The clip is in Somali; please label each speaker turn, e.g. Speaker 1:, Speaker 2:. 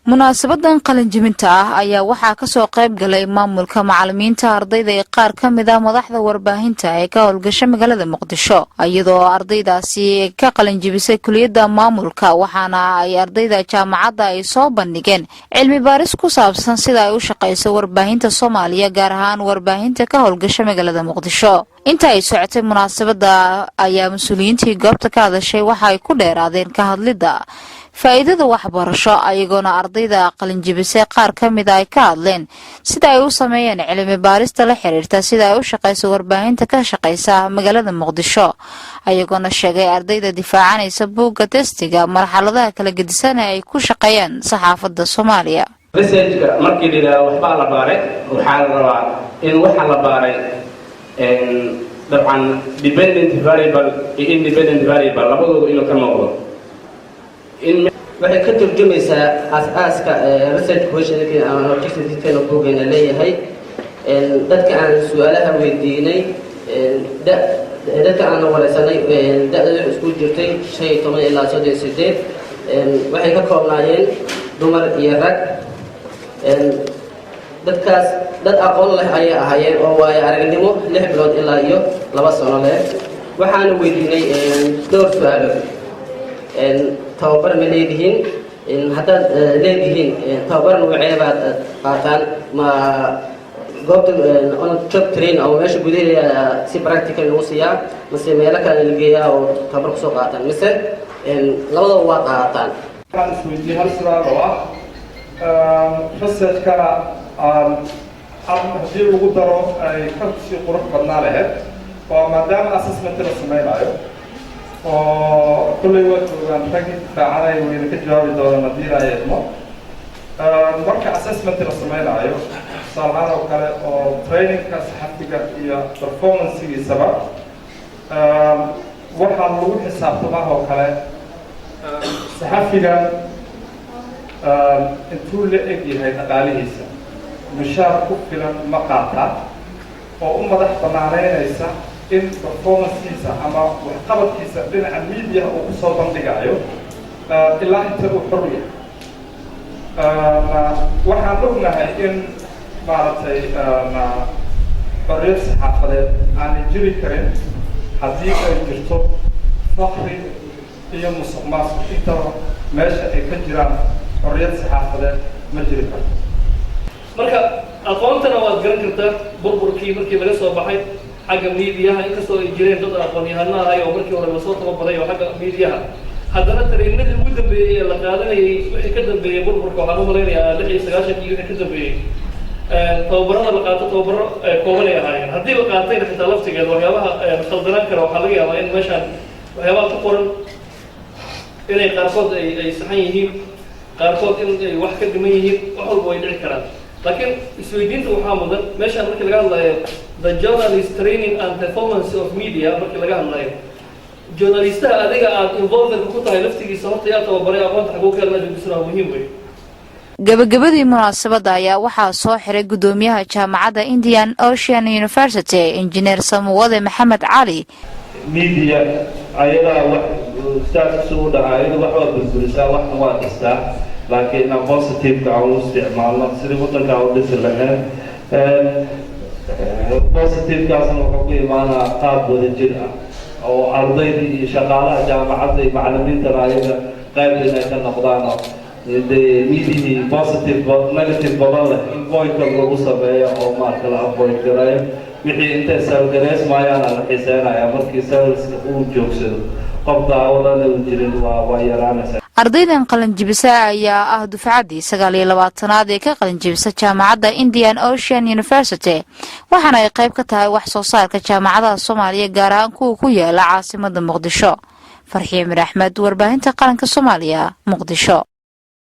Speaker 1: munaasabadan qalinjibinta ah ayaa waxaa ka soo qayb galay maamulka macallimiinta ardayda ee qaar ka mid ah madaxda warbaahinta ee ka howlgasha magaalada Muqdisho iyadoo ardaydaasi ka qalinjibisay kuliyadda maamulka waxaana ay ardayda jaamacadda ay soo bandhigeen cilmi baaris ku saabsan sida ay u shaqeyso warbaahinta Soomaaliya gaar ahaan warbaahinta ka howlgasha magaalada Muqdisho inta ay socotay munaasabada ayaa mas'uuliyiintii goobta ka hadashay waxa ay ku dheeraadeen ka hadlida faa'iidada waxbarasho ayagoona ardayda qalinjibisay qaar ka mid ah ay ka hadleen sida ay u sameeyeen cilmi baarista la xiriirta sida ay u shaqeyso warbaahinta ka shaqeysa magaalada Muqdisho ayagoona sheegay ardayda difaacanaysa buugga testiga marxaladaha kala gedisan ay ku shaqeeyaan saxaafadda Soomaaliya
Speaker 2: researchka markii la waxba la baaray waxa la rabaa in waxa la baaray dabcan dependent variable iyo independent variable labadoodu inuu ka muuqdo
Speaker 3: waxay ka turjumaysaa aasaaska research question ama objective buugana leeyahay dadka aan su'aalaha weydiinay dadka aan wareysanay da'doodu isku jirtay 15 ilaa 38 waxay ka koobnaayeen dumar iyo rag dadkaas dad aqoon leh ay ahaayeen oo way aragnimo 6 bilood ilaa iyo 2 sano leh waxaan weydiinay dhowr su'aalo tababar ma leedihiin haddaad leedihiin tababar nuuceebaad qaataan ma goobta on job train oo meesha gudaheeda si practical lagu siiyaa mase meelo kale la geeyaa oo tababar kusoo qaataan mise labadaba waa qaataan
Speaker 4: waxaan isweydiiyey hal su'aal oo ah researchkana haddii lagu daro ay ka sii qurux badnaa lahayd oo maadaama assessment la samaynayo oo kulay waan tagi baacanay wayna ka jawaabi doonaan haddii la eedmo marka assessment la samaynayo salahan oo kale oo trainingka saxafiga iyo performance-giisaba waxaa lagu xisaabtamaa oo kale saxafiga intuu la eg yahay dhaqaalihiisa mushaar ku filan ma qaataa oo u madax banaaneynaysa in performance-kiisa ama waxqabadkiisa dhinaca media uu ku soo bandhigayo ilaa inta uu xor yahay waxaan ognahay in maaragtay xorriyad saxaafadeed aanay jiri karin haddii ay jirto fakri iyo musuqmaasuq intaba meesha ay ka jiraan xorriyad saxaafadeed ma jiri karto
Speaker 5: marka aqoontana waad garan kartaa burburkii markii laga soo baxay xagga miidiyaha inkastoo ay jireen dad aqoon-yahano ahay oo markii hore lasoo tababaray oo xagga miidiyaha haddana tareenadii ugu dambeeyey ee la qaadanayay wixii ka dambeeyey burburka waxaan u malaynayaa 96 iyo wixii ka dambeeyey tababarada la qaato tababaro kooban ay ahaayeen haddii la qaatayna xitaa laftigeeda waxyaabaha khaldanaan kara waxaa laga yaabaa in meeshaan waxyaabaha ku qoran inay qaarkood ay saxan yihiin qaarkood in ay wax ka dhiman yihiin wax walba way dhici karaan laakiin isweydiinta waxaa mudan meeshaan markii laga hadlayo the journalist training and performance of media markii laga hadlayo journalistaha adiga aad involved ku tahay laftigiisa horta yaa tababaray aqoonta xaguu ka helnaa joogtisana muhiim wey
Speaker 1: gabagabadii munaasabada ayaa waxaa soo xiray gudoomiyaha jaamacadda Indian Ocean University Engineer Samuwade Maxamed Cali
Speaker 6: media ayadaa wax status u dhacayo waxba bulshada wax waa kastaa laakiin positive ka uu isticmaalo sidii wadanka uu dhisi lahayn positive kaasna wuxuu ku imaanaa qaab wadajir ah oo ardayda iyo shaqaalaha jaamacadda iyo macallimiinta ayaga qayb inay ka noqdaan media positive but negative badan leh in point lagu sameeyo oo marka la aqoon gareeyo wixii intay salgareys maayana la xisaabinaya markii salska uu joogsado qof daawadana uu jirin waa yaraanaysa
Speaker 1: ardaydan qalinjibisa ayaa ah dufcadii 29aad ee ka qalinjibisa jaamacadda Indian Ocean University waxaana ay qayb ka tahay wax soo saarka jaamacadaha Soomaaliya gaar ahaan kuwa ku yaala caasimadda Muqdisho Farxiye Mir Ahmed warbaahinta qaranka Soomaaliya Muqdisho